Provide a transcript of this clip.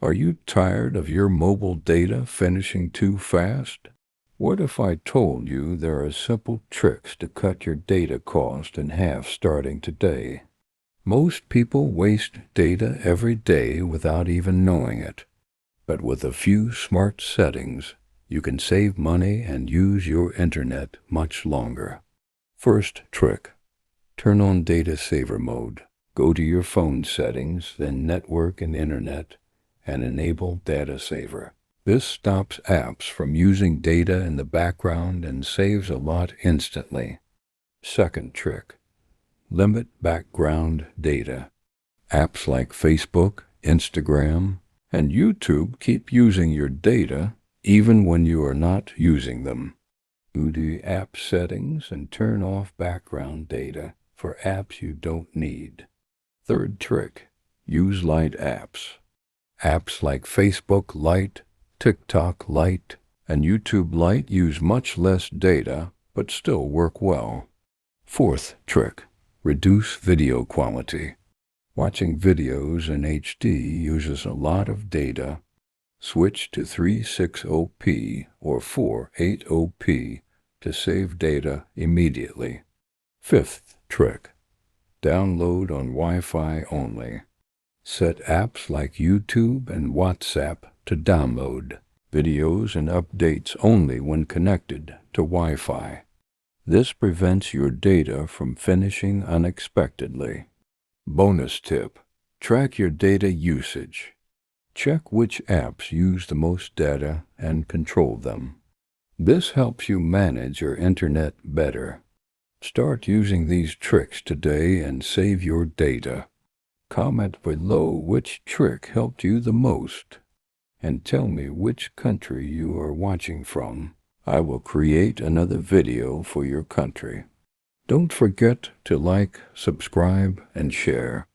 Are you tired of your mobile data finishing too fast? What if I told you there are simple tricks to cut your data cost in half starting today? Most people waste data every day without even knowing it. But with a few smart settings, you can save money and use your internet much longer. First trick: turn on data saver mode. Go to your phone settings, then network and internet, and enable data saver. This stops apps from using data in the background and saves a lot instantly. Second trick: limit background data. Apps like Facebook, Instagram, and YouTube keep using your data even when you are not using them. Go to app settings and turn off background data for apps you don't need. Third trick: use lite apps. Apps like Facebook Lite, TikTok Lite, and YouTube Lite use much less data but still work well. Fourth trick: reduce video quality. Watching videos in HD uses a lot of data. Switch to 360p or 480p to save data immediately. Fifth trick: download on Wi-Fi only. Set apps like YouTube and WhatsApp to download videos and updates only when connected to Wi-Fi. This prevents your data from finishing unexpectedly. Bonus tip: track your data usage. Check which apps use the most data and control them. This helps you manage your internet better. Start using these tricks today and save your data. Comment below which trick helped you the most, and tell me which country you are watching from. I will create another video for your country. Don't forget to like, subscribe, and share.